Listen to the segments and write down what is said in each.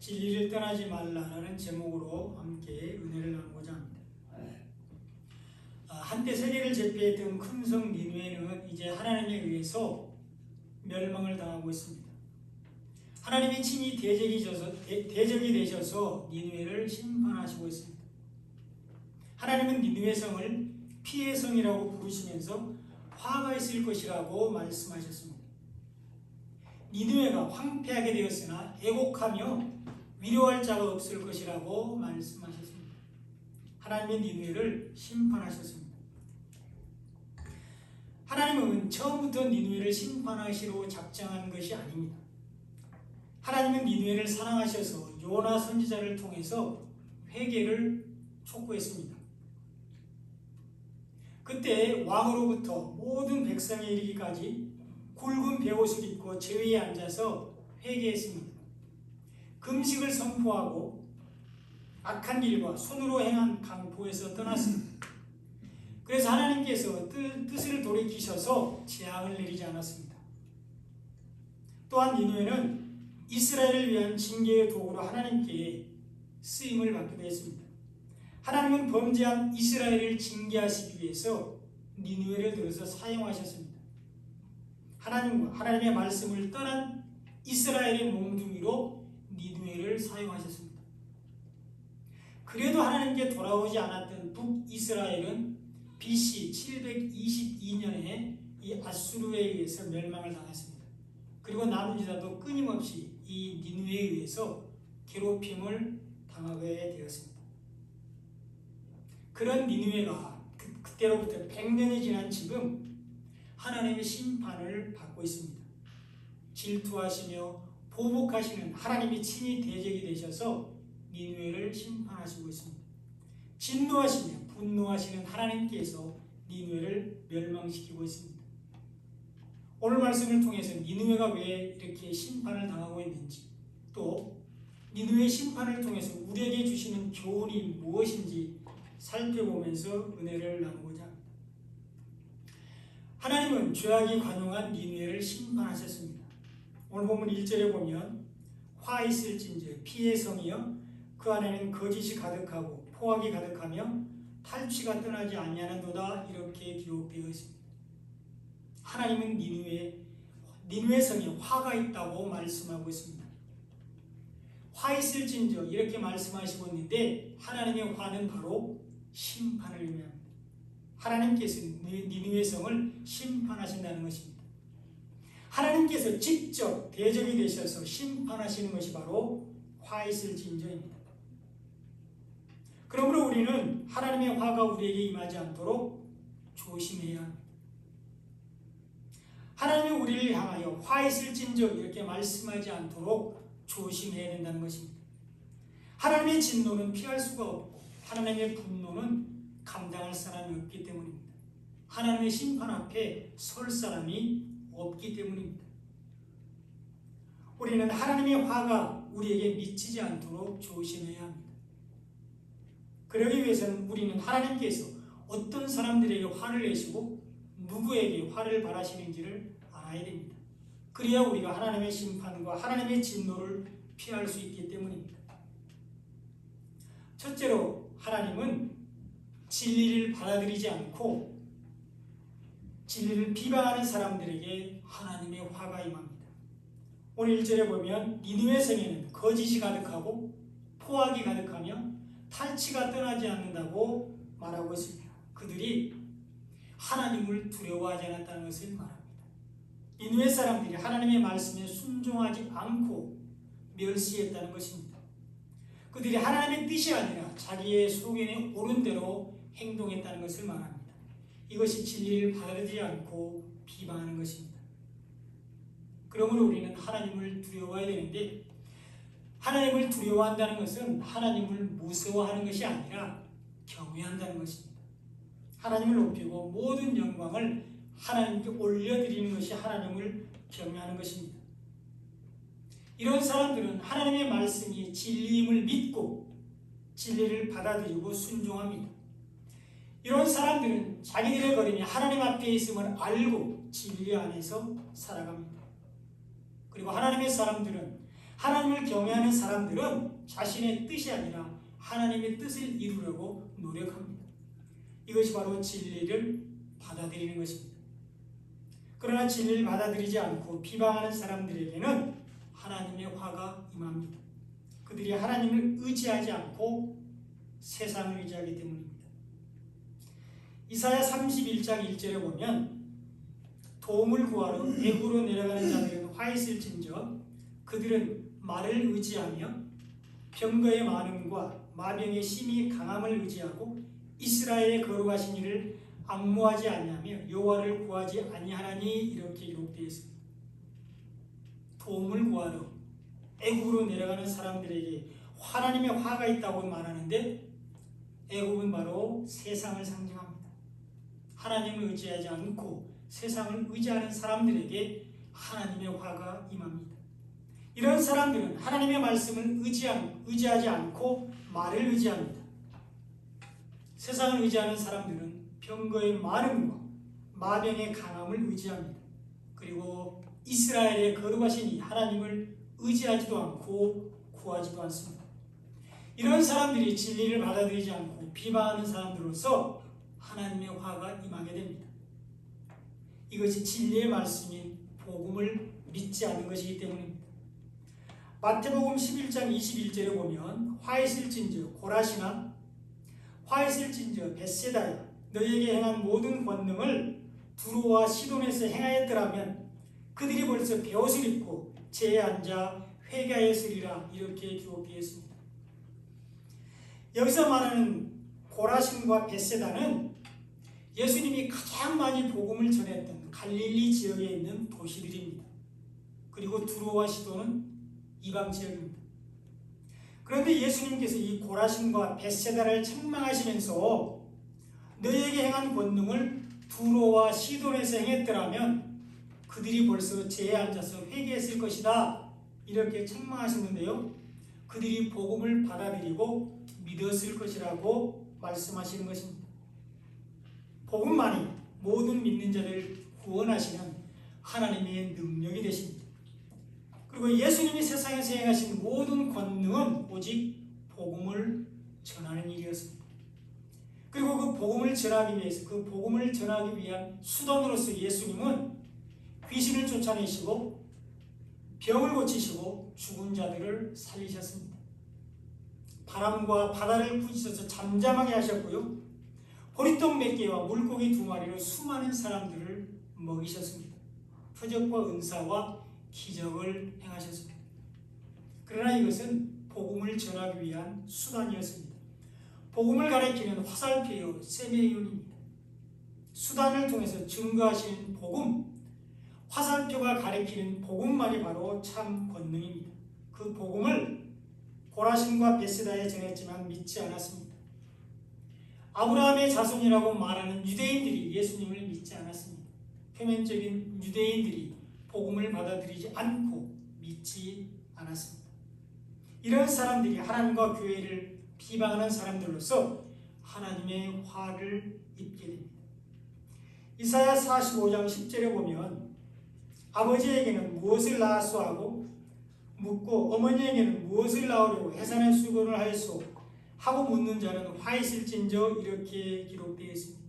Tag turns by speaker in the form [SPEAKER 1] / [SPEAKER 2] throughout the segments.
[SPEAKER 1] 진리를 떠나지 말라라는 제목으로 함께 은혜를 나누고자 합니다. 한때 세계를 제패했던 큰 성 니느웨는 이제 하나님에 의해서 멸망을 당하고 있습니다. 하나님이 친히 대적이 되셔서 니느웨를 심판하시고 있습니다. 하나님은 니느웨 성을 피의 성이라고 부르시면서 화가 있을 것이라고 말씀하셨습니다. 니느웨가 황폐하게 되었으나 애곡하며 위로할 자가 없을 것이라고 말씀하셨습니다. 하나님의 니느웨를 심판하셨습니다. 하나님은 처음부터 니느웨를 심판하시러 작정한 것이 아닙니다. 하나님은 니느웨를 사랑하셔서 요나 선지자를 통해서 회개를 촉구했습니다. 그때 왕으로부터 모든 백성에 이르기까지 굵은 베옷을 입고 제위에 앉아서 회개했습니다. 금식을 선포하고 악한 일과 손으로 행한 강포에서 떠났습니다. 그래서 하나님께서 뜻을 돌이키셔서 재앙을 내리지 않았습니다. 또한 니느웨는 이스라엘을 위한 징계의 도구로 하나님께 쓰임을 받기도 했습니다. 하나님은 범죄한 이스라엘을 징계하시기 위해서 니느웨를 들어서 사용하셨습니다. 하나님과 하나님의 말씀을 떠난 이스라엘의 몽둥이로 니느웨를 사용하셨습니다. 그래도 하나님께 돌아오지 않았던 북이스라엘은 BC 722년에 이 아수르에 의해서 멸망을 당했습니다. 그리고 남은 유다도 끊임없이 이 니느웨에 의해서 괴롭힘을 당하게 되었습니다. 그런 니느웨가 그때로부터 100년이 지난 지금 하나님의 심판을 받고 있습니다. 질투하시며 보복하시는 하나님이 친히 대적이 되셔서 니느웨를 심판하시고 있습니다. 진노하시며 분노하시는 하나님께서 니느웨를 멸망시키고 있습니다. 오늘 말씀을 통해서 니느웨가 왜 이렇게 심판을 당하고 있는지, 또 니느웨 심판을 통해서 우리에게 주시는 교훈이 무엇인지 살펴보면서 은혜를 나누고자 합니다. 하나님은 죄악이 관용한 니느웨를 심판하셨습니다. 오늘 본문 1절에 보면 화 있을진저 피의 성이여 그 안에는 거짓이 가득하고 포악이 가득하며 탈취가 떠나지 아니하는도다, 이렇게 기록되어 있습니다. 하나님은 니느웨 성에 화가 있다고 말씀하고 있습니다. 화 있을진저 이렇게 말씀하시고 있는데 하나님의 화는 바로 심판을 의미합니다. 하나님께서 니느웨 성을 심판하신다는 것입니다. 하나님께서 직접 대적이 되셔서 심판하시는 것이 바로 화 있을진저입니다. 그러므로 우리는 하나님의 화가 우리에게 임하지 않도록 조심해야 합니다. 하나님이 우리를 향하여 화 있을진저 이렇게 말씀하지 않도록 조심해야 된다는 것입니다. 하나님의 진노는 피할 수가 없고 하나님의 분노는 감당할 사람이 없기 때문입니다. 하나님의 심판 앞에 설 사람이 없기 때문입니다. 우리는 하나님의 화가 우리에게 미치지 않도록 조심해야 합니다. 그러기 위해서는 우리는 하나님께서 어떤 사람들에게 화를 내시고 누구에게 화를 바라시는지를 알아야 됩니다. 그래야 우리가 하나님의 심판과 하나님의 진노를 피할 수 있기 때문입니다. 첫째로 하나님은 진리를 받아들이지 않고 진리를 비방하는 사람들에게 하나님의 화가 임합니다. 오늘 1절에 보면 니느웨 성에는 거짓이 가득하고 포악이 가득하며 탈취가 떠나지 않는다고 말하고 있습니다. 그들이 하나님을 두려워하지 않았다는 것을 말합니다. 니느웨 사람들이 하나님의 말씀에 순종하지 않고 멸시했다는 것입니다. 그들이 하나님의 뜻이 아니라 자기의 소견에 옳은 대로 행동했다는 것을 말합니다. 이것이 진리를 받아들이지 않고 비방하는 것입니다. 그러므로 우리는 하나님을 두려워해야 되는데, 하나님을 두려워한다는 것은 하나님을 무서워하는 것이 아니라 경외한다는 것입니다. 하나님을 높이고 모든 영광을 하나님께 올려드리는 것이 하나님을 경외하는 것입니다. 이런 사람들은 하나님의 말씀이 진리임을 믿고 진리를 받아들이고 순종합니다. 이런 사람들은 자기들의 걸음이 하나님 앞에 있음을 알고 진리 안에서 살아갑니다. 그리고 하나님의 사람들은 하나님을 경외하는 사람들은 자신의 뜻이 아니라 하나님의 뜻을 이루려고 노력합니다. 이것이 바로 진리를 받아들이는 것입니다. 그러나 진리를 받아들이지 않고 비방하는 사람들에게는 하나님의 화가 임합니다. 그들이 하나님을 의지하지 않고 세상을 의지하기 때문입니다. 이사야 31장 1절에 보면 도움을 구하러 애굽으로 내려가는 자들은 화 있을진저 그들은 말을 의지하며 병거의 많음과 마병의 심히 강함을 의지하고 이스라엘의 거룩하신 이를 앙모하지 아니하며 여호와를 구하지 아니하나니 이렇게 기록되어 있습니다. 도움을 구하러 애굽으로 내려가는 사람들에게 하나님의 화가 있다고 말하는데 애굽은 바로 세상을 상징합니다. 하나님을 의지하지 않고 세상을 의지하는 사람들에게 하나님의 화가 임합니다. 이런 사람들은 하나님의 말씀을 의지하지 않고 말을 의지합니다. 세상을 의지하는 사람들은 병거의 많음과 마병의 강함을 의지합니다. 그리고 이스라엘의 거룩하신 이 하나님을 의지하지도 않고 구하지도 않습니다. 이런 사람들이 진리를 받아들이지 않고 비방하는 사람들로서 하나님의 화가 임하게 됩니다. 이것이 진리의 말씀인 복음을 믿지 않는 것이기 때문입니다. 마태복음 11장 21절에 보면 화 있을진저 고라시나 화 있을진저 벳세다야 너희에게 행한 모든 권능을 두로와 시돈에서 행하였더라면 그들이 벌써 베옷을 입고 제에 앉아 회개하였으리라 이렇게 기록되어 있습니다. 여기서 말하는 고라신과 벳세다는 예수님이 가장 많이 복음을 전했던 갈릴리 지역에 있는 도시들입니다. 그리고 두로와 시돈은 이방 지역입니다. 그런데 예수님께서 이 고라신과 벳세다를 책망하시면서 너희에게 행한 권능을 두로와 시돈에서 행했더라면 그들이 벌써 제에 앉아서 회개했을 것이다 이렇게 책망하시는데요. 그들이 복음을 받아들이고 믿었을 것이라고 말씀하시는 것입니다. 복음만이 모든 믿는 자를 구원하시는 하나님의 능력이 되십니다. 그리고 예수님이 세상에서 행하신 모든 권능은 오직 복음을 전하는 일이었습니다. 그리고 그 복음을 전하기 위해서 그 복음을 전하기 위한 수단으로서 예수님은 귀신을 쫓아내시고 병을 고치시고 죽은 자들을 살리셨습니다. 바람과 바다를 부딪혀서 잠잠하게 하셨고요. 보리떡 몇 개와 물고기 2마리로 수많은 사람들을 먹이셨습니다. 표적과 은사와 기적을 행하셨습니다. 그러나 이것은 복음을 전하기 위한 수단이었습니다. 복음을 가리키는 화살표요 세미온입니다. 수단을 통해서 증거하시는 복음, 화살표가 가리키는 복음만이 바로 참 권능입니다. 그 복음을 고라신과 벳세다에 전했지만 믿지 않았습니다. 아브라함의 자손이라고 말하는 유대인들이 예수님을 믿지 않았습니다. 표면적인 유대인들이 복음을 받아들이지 않고 믿지 않았습니다. 이런 사람들이 하나님과 교회를 비방하는 사람들로서 하나님의 화를 입게 됩니다. 이사야 45장 10절에 보면 아버지에게는 무엇을 낳았소 하고 묻고 어머니에게는 무엇을 낳으려고 해산의 수고를 하였소 하고 묻는 자는 화 있을진저 이렇게 기록되어 있습니다.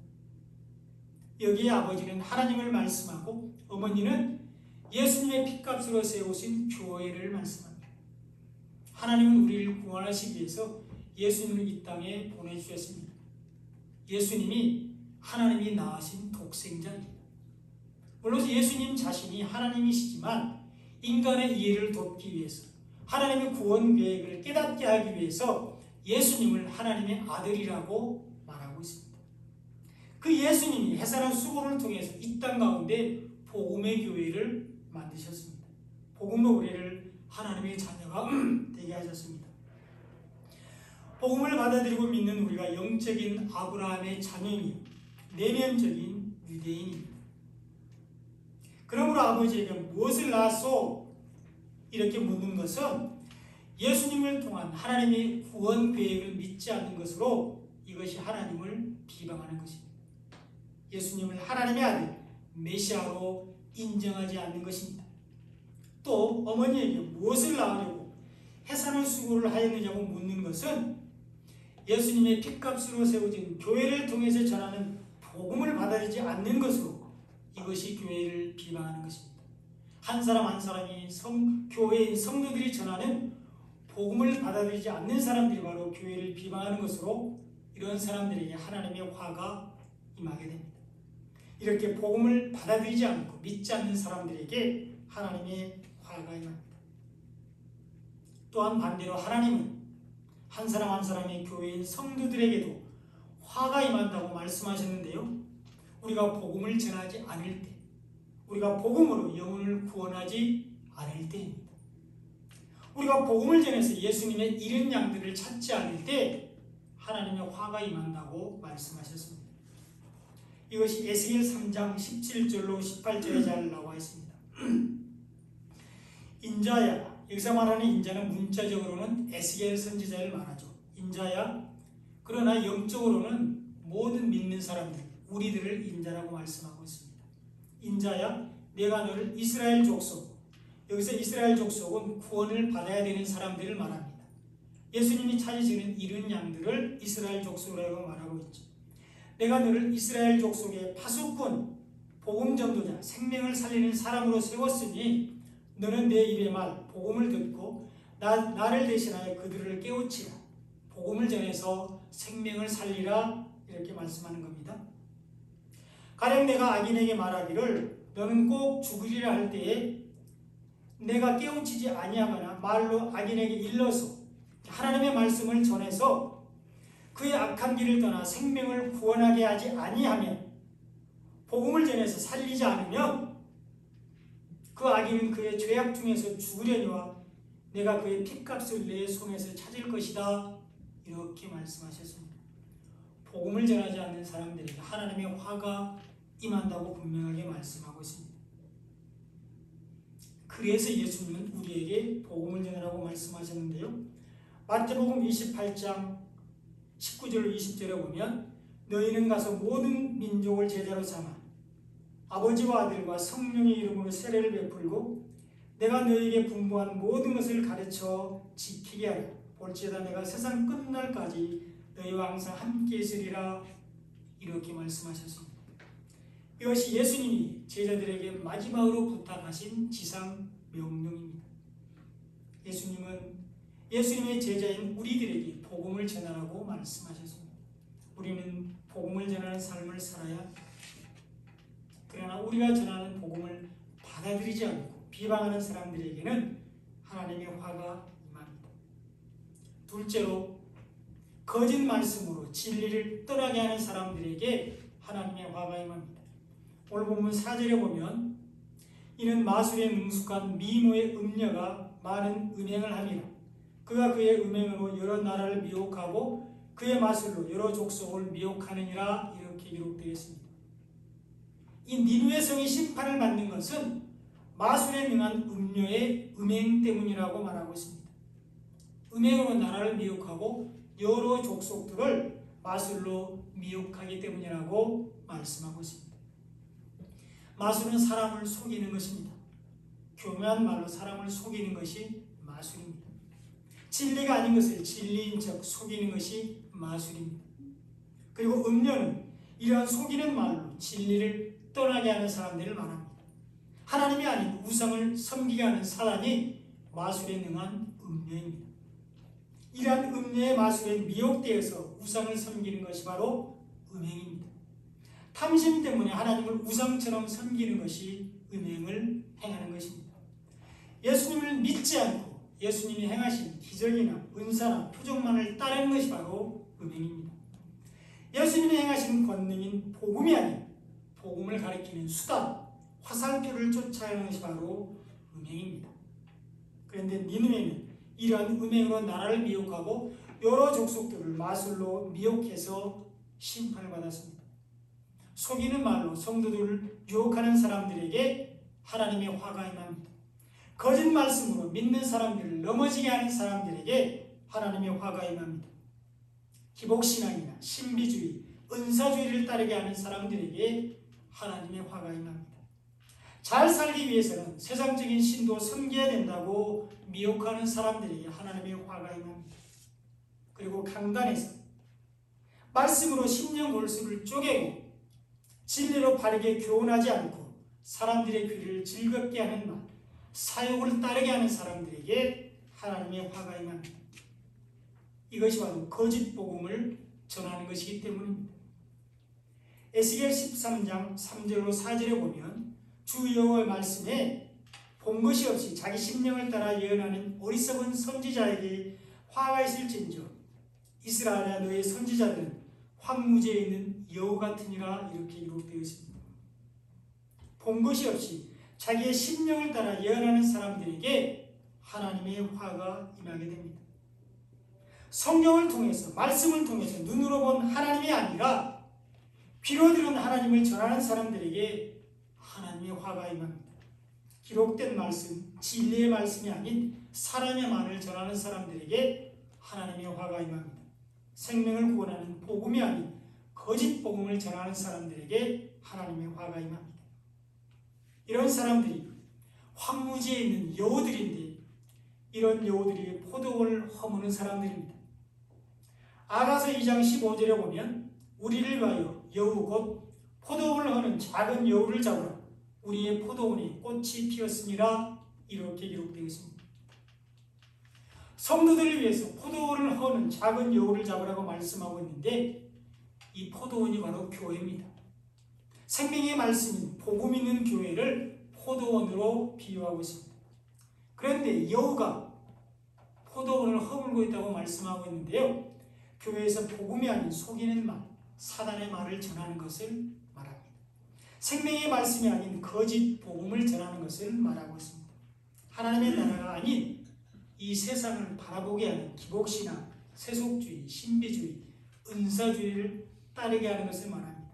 [SPEAKER 1] 여기에 아버지는 하나님을 말씀하고 어머니는 예수님의 핏값으로 세우신 교회를 말씀합니다. 하나님은 우리를 구원하시기 위해서 예수님을 이 땅에 보내주셨습니다. 예수님이 하나님이 낳으신 독생자입니다. 물론 예수님 자신이 하나님이시지만 인간의 이해를 돕기 위해서 하나님의 구원 계획을 깨닫게 하기 위해서 예수님을 하나님의 아들이라고 말하고 있습니다. 그 예수님이 해산한 수고를 통해서 이 땅 가운데 복음의 교회를 만드셨습니다. 복음으로 우리를 하나님의 자녀가 되게 하셨습니다. 복음을 받아들이고 믿는 우리가 영적인 아브라함의 자녀이며 내면적인 유대인입니다. 그러므로 아버지에게 무엇을 낳았소? 이렇게 묻는 것은 예수님을 통한 하나님의 구원 계획을 믿지 않는 것으로 이것이 하나님을 비방하는 것입니다. 예수님을 하나님의 아들 메시아로 인정하지 않는 것입니다. 또 어머니에게 무엇을 낳으려고 해산의 수고를 하였느냐고 묻는 것은 예수님의 핏값으로 세워진 교회를 통해서 전하는 복음을 받아들이지 않는 것으로 이것이 교회를 비방하는 것입니다. 한 사람 한 사람이 교회인 성도들이 전하는 복음을 받아들이지 않는 사람들이 바로 교회를 비방하는 것으로 이런 사람들에게 하나님의 화가 임하게 됩니다. 이렇게 복음을 받아들이지 않고 믿지 않는 사람들에게 하나님의 화가 임합니다. 또한 반대로 하나님은 한 사람 한 사람의 교회인 성도들에게도 화가 임한다고 말씀하셨는데요. 우리가 복음을 전하지 않을 때, 우리가 복음으로 영혼을 구원하지 않을 때입니다. 우리가 복음을 전해서 예수님의 잃은 양들을 찾지 않을 때 하나님의 화가 임한다고 말씀하셨습니다. 이것이 에스겔 3장 17절로 18절에 잘 나와 있습니다. 인자야, 여기서 말하는 인자는 문자적으로는 에스겔 선지자를 말하죠. 인자야, 그러나 영적으로는 모든 믿는 사람들, 우리들을 인자라고 말씀하고 있습니다. 인자야, 내가 너를 이스라엘 족속, 여기서 이스라엘 족속은 구원을 받아야 되는 사람들을 말합니다. 예수님이 찾으시는 잃은 양들을 이스라엘 족속이라고 말하고 있죠. 내가 너를 이스라엘 족속의 파수꾼, 복음 전도자, 생명을 살리는 사람으로 세웠으니 너는 내 입의 말, 복음을 듣고 나를 대신하여 그들을 깨우치라. 복음을 전해서 생명을 살리라. 이렇게 말씀하는 겁니다. 가령 내가 악인에게 말하기를 너는 꼭 죽으리라 할 때에 내가 깨우치지 아니하거나 말로 악인에게 일러서 하나님의 말씀을 전해서 그의 악한 길을 떠나 생명을 구원하게 하지 아니하면, 복음을 전해서 살리지 않으면 그 악인은 그의 죄악 중에서 죽으려니와 내가 그의 핏값을 내 손에서 찾을 것이다. 이렇게 말씀하셨습니다. 복음을 전하지 않는 사람들에게 하나님의 화가 임한다고 분명하게 말씀하고 있습니다. 그래서 예수님은 우리에게 복음을 전하라고 말씀하셨는데요. 마태복음 28장 19절로 20절에 보면 너희는 가서 모든 민족을 제자로 삼아 아버지와 아들과 성령의 이름으로 세례를 베풀고 내가 너희에게 분부한 모든 것을 가르쳐 지키게 하라. 볼지어다 내가 세상 끝날까지 너희와 항상 함께 있으리라. 이렇게 말씀하셨습니다. 이것이 예수님이 제자들에게 마지막으로 부탁하신 지상 명령입니다. 예수님의 제자인 우리들에게 복음을 전하라고 말씀하셨습니다. 우리는 복음을 전하는 삶을 살아야, 그러나 우리가 전하는 복음을 받아들이지 않고 비방하는 사람들에게는 하나님의 화가 임합니다. 둘째로, 거짓 말씀으로 진리를 떠나게 하는 사람들에게 하나님의 화가 임합니다. 오늘 본문 4절에 보면 이는 마술에 능숙한 미모의 음녀가 많은 음행을 함이라. 그가 그의 음행으로 여러 나라를 미혹하고 그의 마술로 여러 족속을 미혹하느니라. 이렇게 기록되어 있습니다. 이 니느웨 성이 심판을 받는 것은 마술에 능한 음녀의 음행 때문이라고 말하고 있습니다. 음행으로 나라를 미혹하고 여러 족속들을 마술로 미혹하기 때문이라고 말씀하고 있습니다. 마술은 사람을 속이는 것입니다. 교묘한 말로 사람을 속이는 것이 마술입니다. 진리가 아닌 것을 진리인 척 속이는 것이 마술입니다. 그리고 음녀는 이러한 속이는 말로 진리를 떠나게 하는 사람들을 말합니다. 하나님이 아닌 우상을 섬기게 하는 사단이 마술에 능한 음녀입니다. 이러한 음녀의 마술에 미혹되어서 우상을 섬기는 것이 바로 음행입니다. 탐심 때문에 하나님을 우상처럼 섬기는 것이 음행을 행하는 것입니다. 예수님을 믿지 않고 예수님이 행하신 기적이나 은사나 표적만을 따르는 것이 바로 음행입니다. 예수님이 행하신 권능인 복음이 아닌 복음을 가리키는 수단, 화살표를 쫓아가는 것이 바로 음행입니다. 그런데 니느웨는 이러한 음행으로 나라를 미혹하고 여러 족속들을 마술로 미혹해서 심판을 받았습니다. 속이는 말로 성도들을 유혹하는 사람들에게 하나님의 화가 임합니다. 거짓 말씀으로 믿는 사람들을 넘어지게 하는 사람들에게 하나님의 화가 임합니다. 기복신앙이나 신비주의, 은사주의를 따르게 하는 사람들에게 하나님의 화가 임합니다. 잘 살기 위해서는 세상적인 신도 섬겨야 된다고 미혹하는 사람들에게 하나님의 화가 임합니다. 그리고 강단에서 말씀으로 심령 골수를 쪼개고 진리로 바르게 교훈하지 않고 사람들의 귀를 즐겁게 하는 말, 사욕을 따르게 하는 사람들에게 하나님의 화가 임합니다. 이것이 바로 거짓 복음을 전하는 것이기 때문입니다. 에스겔 13장 3절로 4절에 보면 주 여호와의 말씀에 본 것이 없이 자기 심령을 따라 예언하는 어리석은 선지자에게 화가 있을진저 이스라엘아 너의 선지자들은 황무지에 있는 여우 같으니라 이렇게 기록되어 있습니다. 본 것이 없이 자기의 심령을 따라 예언하는 사람들에게 하나님의 화가 임하게 됩니다. 성경을 통해서 말씀을 통해서 눈으로 본 하나님이 아니라 귀로 들은 하나님을 전하는 사람들에게 하나님의 화가 임합니다. 기록된 말씀, 진리의 말씀이 아닌 사람의 말을 전하는 사람들에게 하나님의 화가 임합니다. 생명을 구원하는 복음이 아닌 거짓 복음을 전하는 사람들에게 하나님의 화가 임합니다. 이런 사람들이 황무지에 있는 여우들인데 이런 여우들이 포도원을 허무는 사람들입니다. 아가서 2장 15절에 보면 우리를 위하여 여우 곧 포도원을 허는 작은 여우를 잡으라 우리의 포도원에 꽃이 피었습니다. 이렇게 기록되어 있습니다. 성도들을 위해서 포도원을 허는 작은 여우를 잡으라고 말씀하고 있는데 이 포도원이 바로 교회입니다. 생명의 말씀인 복음 있는 교회를 포도원으로 비유하고 있습니다. 그런데 여우가 포도원을 허물고 있다고 말씀하고 있는데요. 교회에서 복음이 아닌 속이는 말, 사단의 말을 전하는 것을 말합니다. 생명의 말씀이 아닌 거짓 복음을 전하는 것을 말하고 있습니다. 하나님의 나라가 아닌 이 세상을 바라보게 하는 기복신앙, 세속주의, 신비주의, 은사주의를 따르게 하는 것을 말합니다.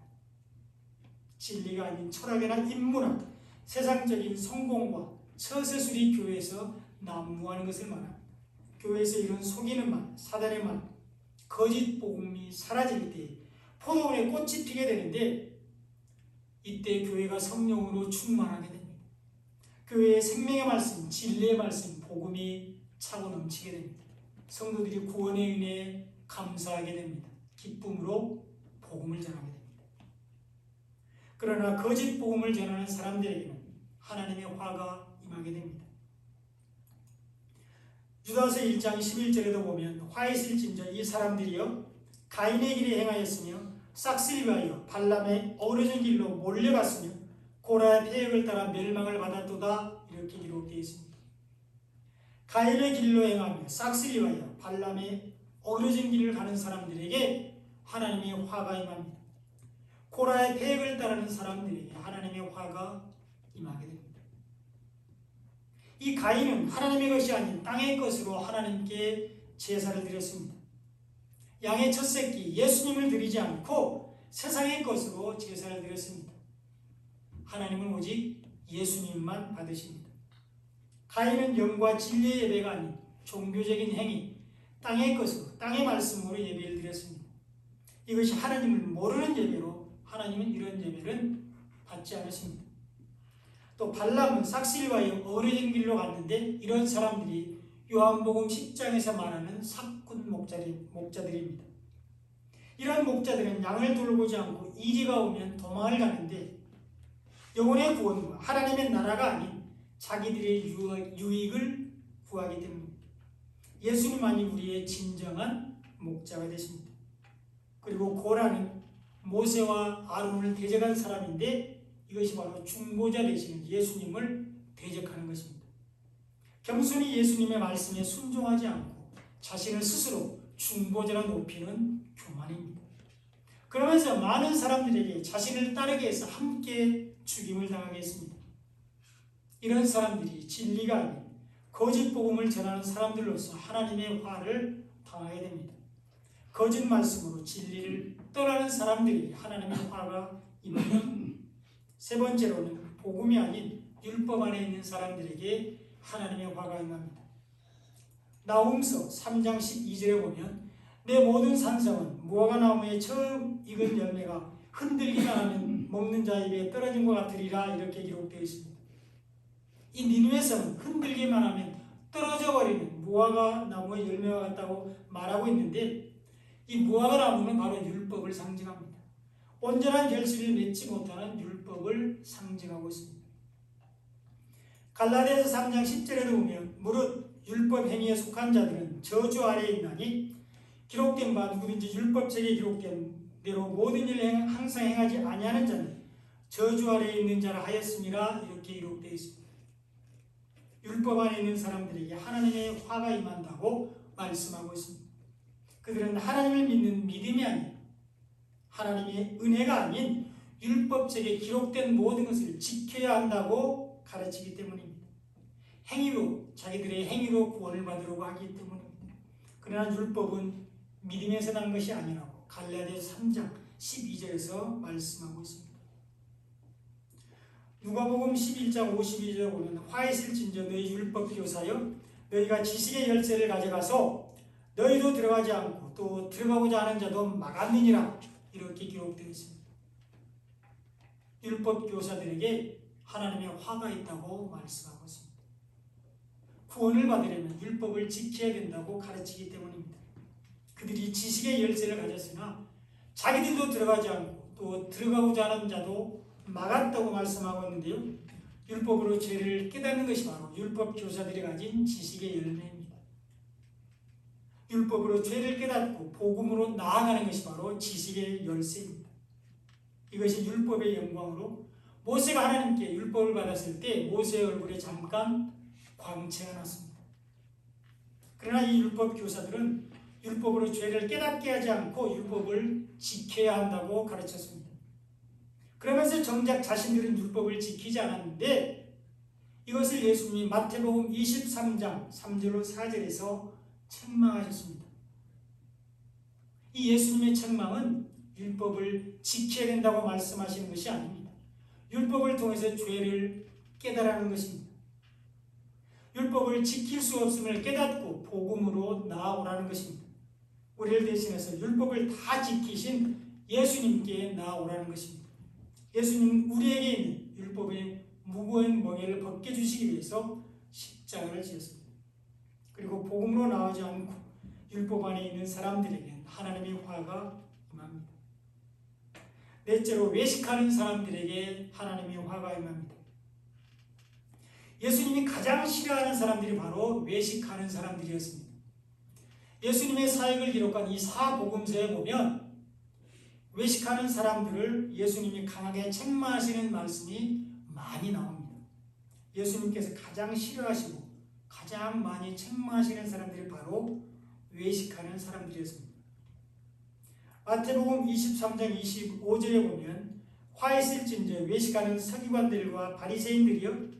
[SPEAKER 1] 진리가 아닌 철학이나 인문학, 세상적인 성공과 처세술이 교회에서 난무하는 것을 말합니다. 교회에서 이런 속이는 말, 사단의 말, 거짓 복음이 사라질 때 포도원에 꽃이 피게 되는데 이때 교회가 성령으로 충만하게 됩니다. 교회의 생명의 말씀, 진리의 말씀, 복음이 차고 넘치게 됩니다. 성도들이 구원의 은혜에 감사하게 됩니다. 기쁨으로 복음을 전하게 됩니다. 그러나 거짓 복음을 전하는 사람들에게는 하나님의 화가 임하게 됩니다. 유다서 1장 11절에도 보면 화 있을진저 이 사람들이여 가인의 길에 행하였으며 싹쓸이 위하여 발람의 어우러진 길로 몰려갔으며 고라의 폐역을 따라 멸망을 받았도다 이렇게 기록되어 있습니다. 가인의 길로 행하며 싹쓸이 위하여 발람의 어우러진 길을 가는 사람들에게 하나님의 화가 임합니다. 고라의 폐역을 따르는 사람들에게 하나님의 화가 임하게 됩니다. 이 가인은 하나님의 것이 아닌 땅의 것으로 하나님께 제사를 드렸습니다. 양의 첫 새끼 예수님을 드리지 않고 세상의 것으로 제사를 드렸습니다. 하나님은 오직 예수님만 받으십니다. 가인은 영과 진리의 예배가 아닌 종교적인 행위, 땅의 것으로 땅의 말씀으로 예배를 드렸습니다. 이것이 하나님을 모르는 예배로 하나님은 이런 예배를 받지 않으십니다. 또 발람은 싹쓸이와 어우러진 길로 갔는데 이런 사람들이 요한복음 10장에서 말하는 삭군 목자들입니다. 이런 목자들은 양을 돌보지 않고 이리가 오면 도망을 가는데 영혼의 구원과 하나님의 나라가 아닌 자기들의 유익을 구하기 때문입니다. 예수님만이 우리의 진정한 목자가 되십니다. 그리고 고라는 모세와 아론을 대적한 사람인데 이것이 바로 중보자 되시는 예수님을 대적하는 것입니다. 겸손히 예수님의 말씀에 순종하지 않고 자신을 스스로 중보자로 높이는 교만입니다. 그러면서 많은 사람들에게 자신을 따르게 해서 함께 죽임을 당하게 했습니다. 이런 사람들이 진리가 아닌 거짓 복음을 전하는 사람들로서 하나님의 화를 당하게 됩니다. 거짓 말씀으로 진리를 떠나는 사람들이 하나님의 화가 임합니다. 세 번째로는 복음이 아닌 율법 안에 있는 사람들에게 하나님의 화가 임합니다. 나훔서 3장 12절에 보면 내 모든 산성은 무화과 나무에 처음 익은 열매가 흔들기만 하면 먹는 자 입에 떨어진 것 같으리라 이렇게 기록되어 있습니다. 이 니느웨 성은 흔들기만 하면 떨어져 무화과 나무의 열매와 같다고 말하고 있는데 이 무화과 나무는 바로 율법을 상징합니다. 온전한 결실을 맺지 못하는 율법을 상징하고 있습니다. 갈라디아서 3장 10절에도 보면 무릇 율법 행위에 속한 자들은 저주 아래에 있나니 기록된 바 누구든지 율법책에 기록된 대로 모든 일을 항상 행하지 아니하는 자는 저주 아래에 있는 자라 하였음이라 이렇게 기록되어 있습니다. 율법 안에 있는 사람들에게 하나님의 화가 임한다고 말씀하고 있습니다. 그들은 하나님을 믿는 믿음이 아닌 하나님의 은혜가 아닌 율법책에 기록된 모든 것을 지켜야 한다고 가르치기 때문입니다. 행위로 자기들의 행위로 구원을 받으려고 하기 때문입니다. 그러나 율법은 믿음에서 난 것이 아니라고 갈라디아서 3장 12절에서 말씀하고 있습니다. 누가복음 11장 52절에 보면 화이슬진저 너희 율법 교사여 너희가 지식의 열쇠를 가져가서 너희도 들어가지 않고 또 들어가고자 하는 자도 막았느니라 이렇게 기록되어 있습니다. 율법 교사들에게 하나님의 화가 있다고 말씀하고 있습니다. 구원을 받으려면 율법을 지켜야 된다고 가르치기 때문입니다. 그들이 지식의 열쇠를 가졌으나 자기들도 들어가지 않고 또 들어가고자 하는 자도 막았다고 말씀하고 있는데요. 율법으로 죄를 깨닫는 것이 바로 율법 교사들이 가진 지식의 열매입니다. 율법으로 죄를 깨닫고 복음으로 나아가는 것이 바로 지식의 열쇠입니다. 이것이 율법의 영광으로 모세가 하나님께 율법을 받았을 때 모세의 얼굴에 잠깐 광채가 났습니다. 그러나 이 율법 교사들은 율법으로 죄를 깨닫게 하지 않고 율법을 지켜야 한다고 가르쳤습니다. 그러면서 정작 자신들은 율법을 지키지 않았는데 이것을 예수님이 마태복음 23장 3절로 4절에서 책망하셨습니다. 이 예수님의 책망은 율법을 지켜야 된다고 말씀하시는 것이 아닙니다. 율법을 통해서 죄를 깨달아는 것입니다. 율법을 지킬 수 없음을 깨닫고 복음으로 나아오라는 것입니다. 우리를 대신해서 율법을 다 지키신 예수님께 나아오라는 것입니다. 예수님은 우리에게 있는 율법의 무거운 멍에를 벗겨주시기 위해서 십자가를 지었습니다. 그리고 복음으로 나오지 않고 율법 안에 있는 사람들에게는 하나님의 화가 임합니다. 넷째로 외식하는 사람들에게 하나님의 화가 임합니다. 예수님이 가장 싫어하는 사람들이 바로 외식하는 사람들이었습니다. 예수님의 사역을 기록한 이 사복음서에 보면 외식하는 사람들을 예수님이 강하게 책망하시는 말씀이 많이 나옵니다. 예수님께서 가장 싫어하시고 가장 많이 책망하시는 사람들이 바로 외식하는 사람들이었습니다. 마태복음 23장 25절에 보면 화 있을진저 외식하는 서기관들과 바리새인들이여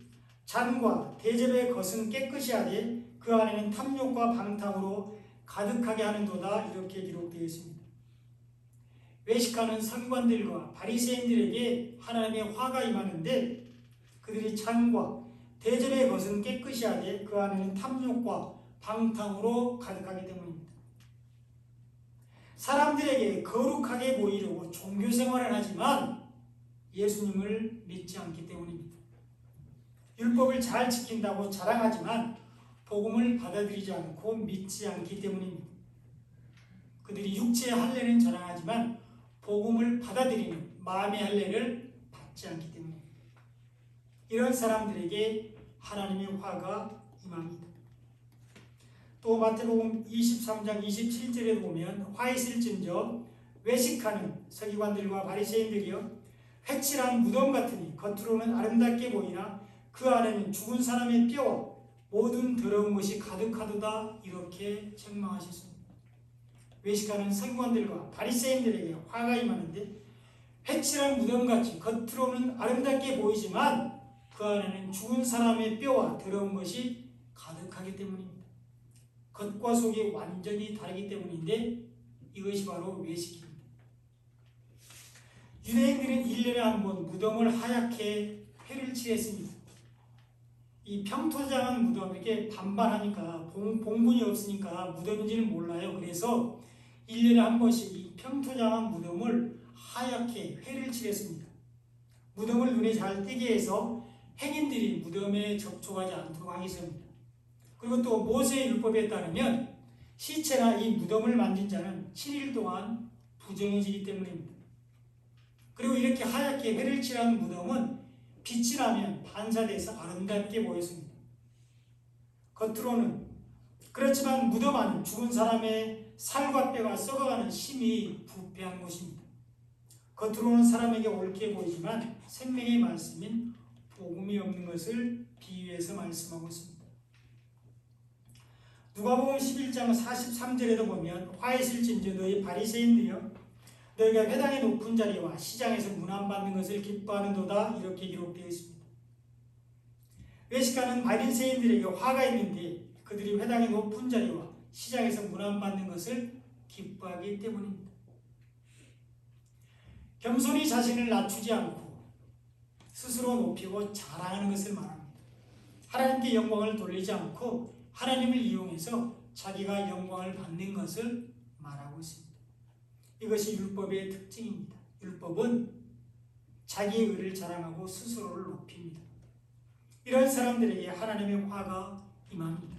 [SPEAKER 1] 잔과 대접의 것은 깨끗이 하되 그 안에는 탐욕과 방탕으로 가득하게 하는도다 이렇게 기록되어 있습니다. 외식하는 서기관들과 바리새인들에게 하나님의 화가 임하는데 그들이 잔과 대접의 것은 깨끗이 하되 그 안에는 탐욕과 방탕으로 가득하기 때문입니다. 사람들에게 거룩하게 보이려고 종교생활을 하지만 예수님을 믿지 않기 때문입니다. 율법을 잘 지킨다고 자랑하지만 복음을 받아들이지 않고 믿지 않기 때문입니다. 그들이 육체의 할례는 자랑하지만 복음을 받아들이는 마음의 할례를 받지 않기 때문입니다. 이런 사람들에게 하나님의 화가 임합니다. 또 마태복음 23장 27절에 보면 화 있을진저 외식하는 서기관들과 바리새인들이여 회칠한 무덤 같으니 겉으로는 아름답게 보이나 그 안에는 죽은 사람의 뼈와 모든 더러운 것이 가득하도다 이렇게 책망하셨습니다. 외식하는 서기관들과 바리새인들에게 화가 임하는데 회칠한 무덤같이 겉으로는 아름답게 보이지만 그 안에는 죽은 사람의 뼈와 더러운 것이 가득하기 때문입니다. 겉과 속이 완전히 다르기 때문인데 이것이 바로 외식입니다. 유대인들은 1년에 한 번 무덤을 하얗게 회를 칠했습니다. 이 평토장한 무덤 이렇게 반반하니까 봉분이 없으니까 무덤인지는 몰라요. 그래서 1년에 한 번씩 이 평토장한 무덤을 하얗게 회를 칠했습니다. 무덤을 눈에 잘 띄게 해서 행인들이 무덤에 접촉하지 않도록 하기 위해서입니다. 그리고 또 모세의 율법에 따르면 시체나 이 무덤을 만진 자는 7일 동안 부정해지기 때문입니다. 그리고 이렇게 하얗게 해를 칠한 무덤은 빛이 나면 반사돼서 아름답게 보였습니다. 겉으로는 그렇지만 무덤 안은 죽은 사람의 살과 뼈가 썩어가는 심히 부패한 곳입니다. 겉으로는 사람에게 옳게 보이지만 생명의 말씀인 복음이 없는 것을 비유해서 말씀하고 있습니다. 누가복음 11장 43절에도 보면 화이슬진저 너희 바리새인들이여 너희가 회당의 높은 자리와 시장에서 문안받는 것을 기뻐하는도다 이렇게 기록되어 있습니다. 외식하는 바리새인들에게 화가 있는데 그들이 회당의 높은 자리와 시장에서 문안받는 것을 기뻐하기 때문입니다. 겸손히 자신을 낮추지 않고 스스로 높이고 자랑하는 것을 말합니다. 하나님께 영광을 돌리지 않고 하나님을 이용해서 자기가 영광을 받는 것을 말하고 있습니다. 이것이 율법의 특징입니다. 율법은 자기의 의를 자랑하고 스스로를 높입니다. 이런 사람들에게 하나님의 화가 임합니다.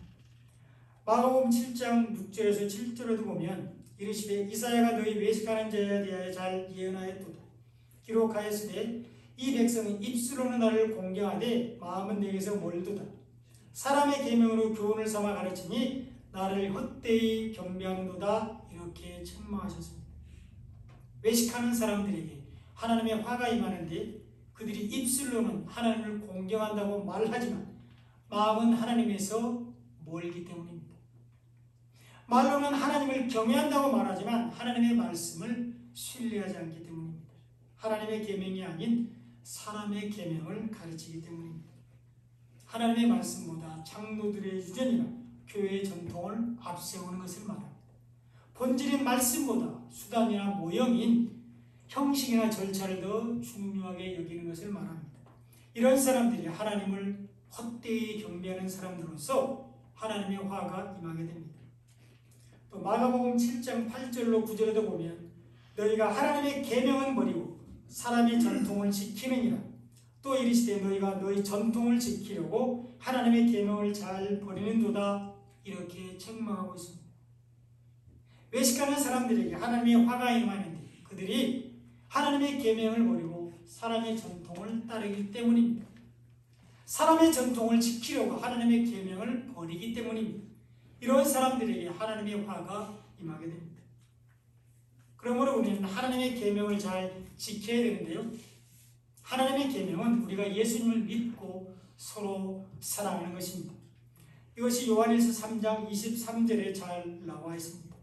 [SPEAKER 1] 마가복음 7장 6절에서 7절에도 보면 이르시되 이사야가 너희 외식하는 자에 대하여 잘 예언하였도다. 기록하였으되 이 백성은 입술로는 나를 공경하되 마음은 내게서 멀도다. 사람의 계명으로 교훈을 삼아 가르치니 나를 헛되이 경배하는도다. 이렇게 책망하셨습니다. 외식하는 사람들에게 하나님의 화가 임하는데 그들이 입술로는 하나님을 공경한다고 말하지만 마음은 하나님에서 멀기 때문입니다. 말로는 하나님을 경외한다고 말하지만 하나님의 말씀을 신뢰하지 않기 때문입니다. 하나님의 계명이 아닌 사람의 계명을 가르치기 때문입니다. 하나님의 말씀보다 장로들의 유전이나 교회의 전통을 앞세우는 것을 말합니다. 본질인 말씀보다 수단이나 모형인 형식이나 절차를 더 중요하게 여기는 것을 말합니다. 이런 사람들이 하나님을 헛되이 경배하는 사람들로서 하나님의 화가 임하게 됩니다. 또 마가복음 7장 8절로 9절에도 보면 너희가 하나님의 계명은 버리고 사람의 전통을 지키느니라. 또 이르시되 너희가 너희 전통을 지키려고 하나님의 계명을 잘 버리는도다. 이렇게 책망하고 있습니다. 외식하는 사람들에게 하나님의 화가 임하는데 그들이 하나님의 계명을 버리고 사람의 전통을 따르기 때문입니다. 사람의 전통을 지키려고 하나님의 계명을 버리기 때문입니다. 이런 사람들에게 하나님의 화가 임하게 됩니다. 그러므로 우리는 하나님의 계명을 잘 지켜야 되는데요. 하나님의 계명은 우리가 예수님을 믿고 서로 사랑하는 것입니다. 이것이 요한일서 3장 23절에 잘 나와 있습니다.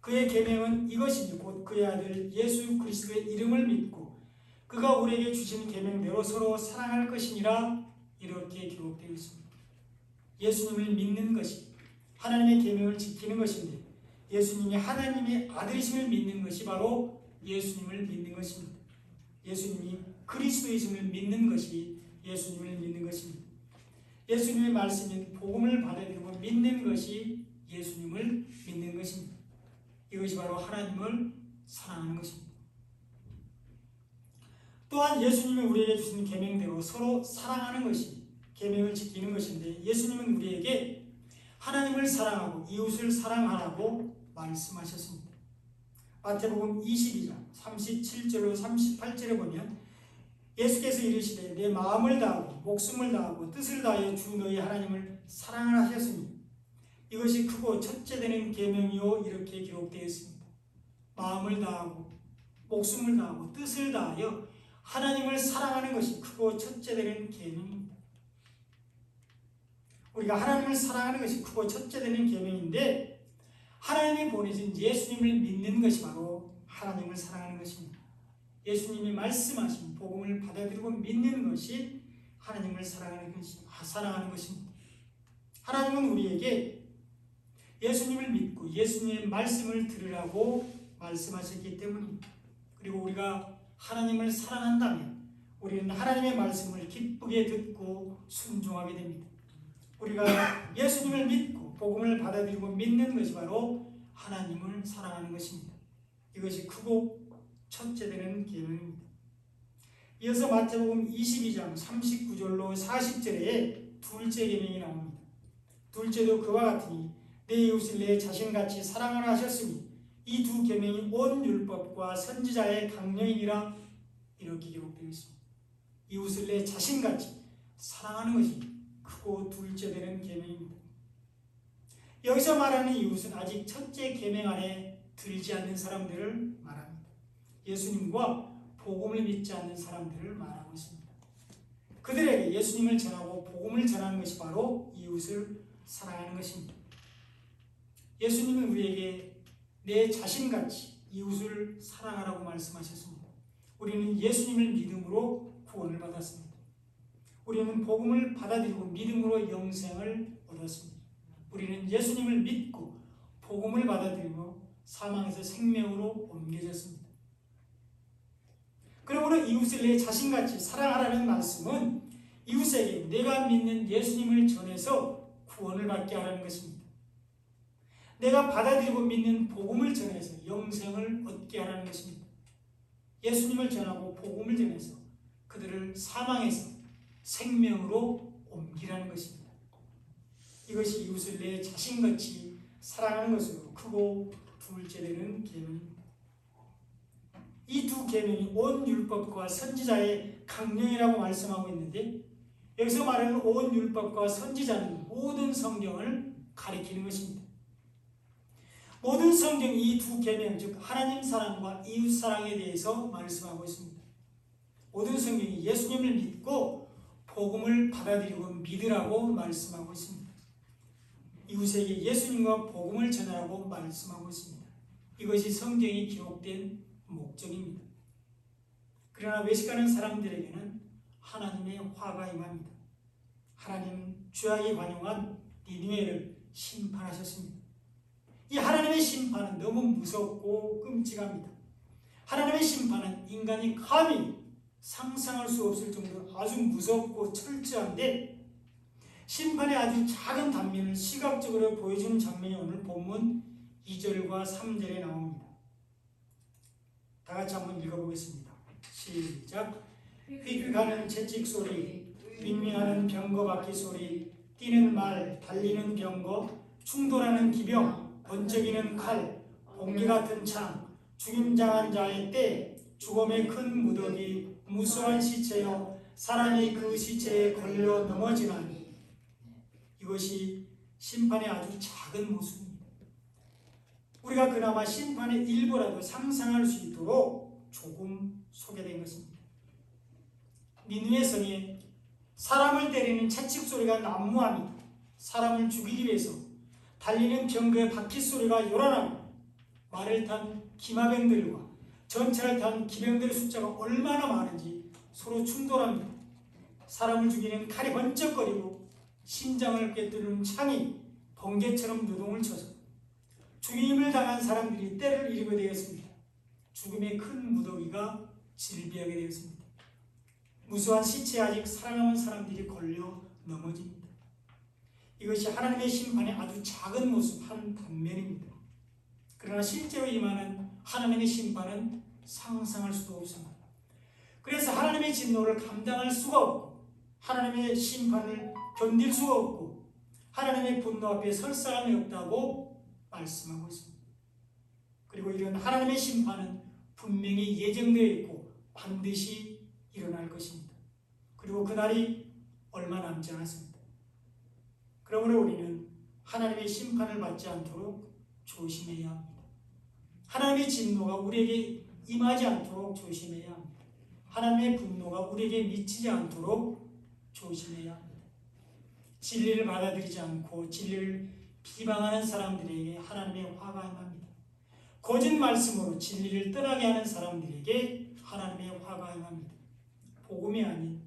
[SPEAKER 1] 그의 계명은 이것이니 곧 그의 아들 예수 그리스도의 이름을 믿고 그가 우리에게 주신 계명대로 서로 사랑할 것이니라. 이렇게 기록되어 있습니다. 예수님을 믿는 것이 하나님의 계명을 지키는 것인데 예수님이 하나님의 아들이심을 믿는 것이 바로 예수님을 믿는 것입니다. 예수님이 그리스도이심을 믿는 것이 예수님을 믿는 것입니다. 예수님의 말씀인 복음을 받아들이고 믿는 것이 예수님을 믿는 것입니다. 이것이 바로 하나님을 사랑하는 것입니다. 또한 예수님이 우리에게 주신 계명대로 서로 사랑하는 것이 계명을 지키는 것인데 예수님은 우리에게 하나님을 사랑하고 이웃을 사랑하라고 말씀하셨습니다. 마태복음 22장 37절로 38절에 보면 예수께서 이르시되 내 마음을 다하고 목숨을 다하고 뜻을 다하여 주 너희 하나님을 사랑을 하셨으니 이것이 크고 첫째 되는 계명이요. 이렇게 기록되어 있습니다. 마음을 다하고 목숨을 다하고 뜻을 다하여 하나님을 사랑하는 것이 크고 첫째 되는 계명입니다. 우리가 하나님을 사랑하는 것이 크고 첫째 되는 계명인데 하나님이 보내신 예수님을 믿는 것이 바로 하나님을 사랑하는 것입니다. 예수님이 말씀하신 복음을 받아들이고 믿는 것이 하나님을 사랑하는 것입니다. 하나님은 우리에게 예수님을 믿고 예수님의 말씀을 들으라고 말씀하셨기 때문입니다. 그리고 우리가 하나님을 사랑한다면 우리는 하나님의 말씀을 기쁘게 듣고 순종하게 됩니다. 우리가 예수님을 믿고 복음을 받아들이고 믿는 것이 바로 하나님을 사랑하는 것입니다. 이것이 크고 첫째 되는 계명입니다. 이어서 마태복음 22장 39절로 40절에 둘째 계명이 나옵니다. 둘째도 그와 같으니 내 이웃을 내 자신같이 사랑하라 하셨으니 이 두 계명이 온 율법과 선지자의 강령이니라 이렇게 기록되어 있습니다. 이웃을 내 자신같이 사랑하는 것이 크고 둘째 되는 계명입니다. 여기서 말하는 이웃은 아직 첫째 계명 안에 들지 않는 사람들을 말합니다. 예수님과 복음을 믿지 않는 사람들을 말하고 있습니다. 그들에게 예수님을 전하고 복음을 전하는 것이 바로 이웃을 사랑하는 것입니다. 예수님은 우리에게 내 자신같이 이웃을 사랑하라고 말씀하셨습니다. 우리는 예수님을 믿음으로 구원을 받았습니다. 우리는 복음을 받아들이고 믿음으로 영생을 얻었습니다. 우리는 예수님을 믿고 복음을 받아들이며 사망에서 생명으로 옮겨졌습니다. 그러므로 이웃을 내 자신같이 사랑하라는 말씀은 이웃에게 내가 믿는 예수님을 전해서 구원을 받게 하라는 것입니다. 내가 받아들이고 믿는 복음을 전해서 영생을 얻게 하라는 것입니다. 예수님을 전하고 복음을 전해서 그들을 사망에서 생명으로 옮기라는 것입니다. 이것이 이웃을 내 자신같이 사랑하는 것으로 크고 둘째 되는 계명입니다. 이 두 계명이 온 율법과 선지자의 강령이라고 말씀하고 있는데 여기서 말하는 온 율법과 선지자는 모든 성경을 가리키는 것입니다. 모든 성경이 이 두 계명, 즉 하나님 사랑과 이웃 사랑에 대해서 말씀하고 있습니다. 모든 성경이 예수님을 믿고 복음을 받아들이고 믿으라고 말씀하고 있습니다. 이웃에게 예수님과 복음을 전하라고 말씀하고 있습니다. 이것이 성경이 기록된 목적입니다. 그러나 외식하는 사람들에게는 하나님의 화가 임합니다. 하나님은 죄악이 관용한 니느웨를 심판하셨습니다. 이 하나님의 심판은 너무 무섭고 끔찍합니다. 하나님의 심판은 인간이 감히 상상할 수 없을 정도로 아주 무섭고 철저한데 심판의 아주 작은 단면을 시각적으로 보여주는 장면이 오늘 본문 2절과 3절에 나옵니다. 다 같이 한번 읽어보겠습니다. 시작. 휙휙하는 채찍 소리, 윙윙하는 병거 바퀴 소리, 뛰는 말, 달리는 병거, 충돌하는 기병, 번쩍이는 칼, 번개 같은 창, 죽임당한 자의 때, 죽음의 큰 무더기, 무수한 시체여 사람이 그 시체에 걸려 넘어지나니. 이것이 심판의 아주 작은 모습입니다. 우리가 그나마 심판의 일부라도 상상할 수 있도록 조금 소개된 것입니다. 니느웨 성에 사람을 때리는 채찍 소리가 난무합니다. 사람을 죽이기 위해서 달리는 병거의 바퀴 소리가 요란합니다. 말을 탄 기마병들과 전차를 탄 기병들의 숫자가 얼마나 많은지 서로 충돌합니다. 사람을 죽이는 칼이 번쩍거리고 심장을 꿰뚫는 창이 번개처럼 누동을 쳐서 죽임을 당한 사람들이 때를 이르게 되었습니다. 죽음의 큰 무더기가 질비하게 되었습니다. 무수한 시체에 아직 살아남은 사람들이 걸려 넘어집니다. 이것이 하나님의 심판의 아주 작은 모습 한 단면입니다. 그러나 실제로 임하는 하나님의 심판은 상상할 수도 없습니다. 그래서 하나님의 진노를 감당할 수가 없고 하나님의 심판을 견딜 수가 없고 하나님의 분노 앞에 설 사람이 없다고 말씀하고 있습니다. 그리고 이런 하나님의 심판은 분명히 예정되어 있고 반드시 일어날 것입니다. 그리고 그날이 얼마 남지 않았습니다. 그러므로 우리는 하나님의 심판을 받지 않도록 조심해야 합니다. 하나님의 진노가 우리에게 임하지 않도록 조심해야 합니다. 하나님의 분노가 우리에게 미치지 않도록 조심해야 합니다. 진리를 받아들이지 않고 진리를 비방하는 사람들에게 하나님의 화가 임합니다. 거짓 말씀으로 진리를 떠나게 하는 사람들에게 하나님의 화가 임합니다. 복음이 아닌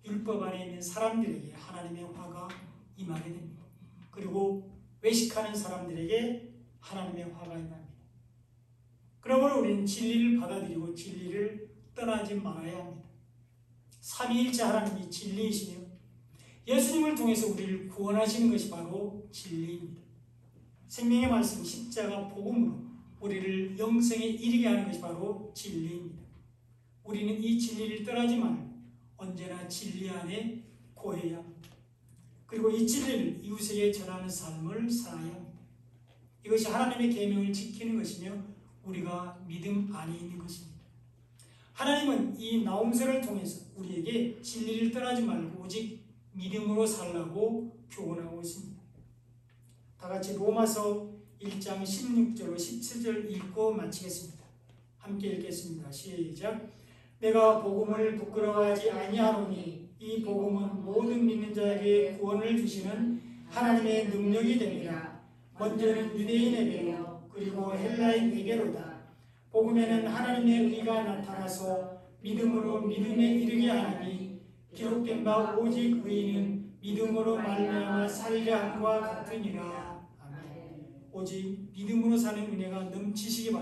[SPEAKER 1] 율법 안에 있는 사람들에게 하나님의 화가 임하게 됩니다. 그리고 외식하는 사람들에게 하나님의 화가 임합니다. 그러므로 우리는 진리를 받아들이고 진리를 떠나지 말아야 합니다. 삼위일체 하나님이 진리이시며 예수님을 통해서 우리를 구원하시는 것이 바로 진리입니다. 생명의 말씀 십자가 복음으로 우리를 영생에 이르게 하는 것이 바로 진리입니다. 우리는 이 진리를 떠나지 말고 언제나 진리 안에 거해야 합니다. 그리고 이 진리를 이웃에게 전하는 삶을 살아야 합니다. 이것이 하나님의 계명을 지키는 것이며 우리가 믿음 안에 있는 것입니다. 하나님은 이 나홈서를 통해서 우리에게 진리를 떠나지 말고 오직 믿음으로 살라고 교훈하고 있습니다. 다 같이 로마서 1장 16절로 17절 읽고 마치겠습니다. 함께 읽겠습니다. 시작. 내가 복음을 부끄러워하지 아니하노니 이 복음은 모든 믿는 자에게 구원을 주시는 하나님의 능력이 됩니다. 먼저는 유대인에게로 그리고 헬라인에게로다. 복음에는 하나님의 의가 나타나서 믿음으로 믿음에 이르게 하나니 기록된 바 오직 의인은 믿음으로 말미암아 살리라 함과 같으니라. 아멘. 오직 믿음으로 사는 은혜가 넘치시기 바랍니다.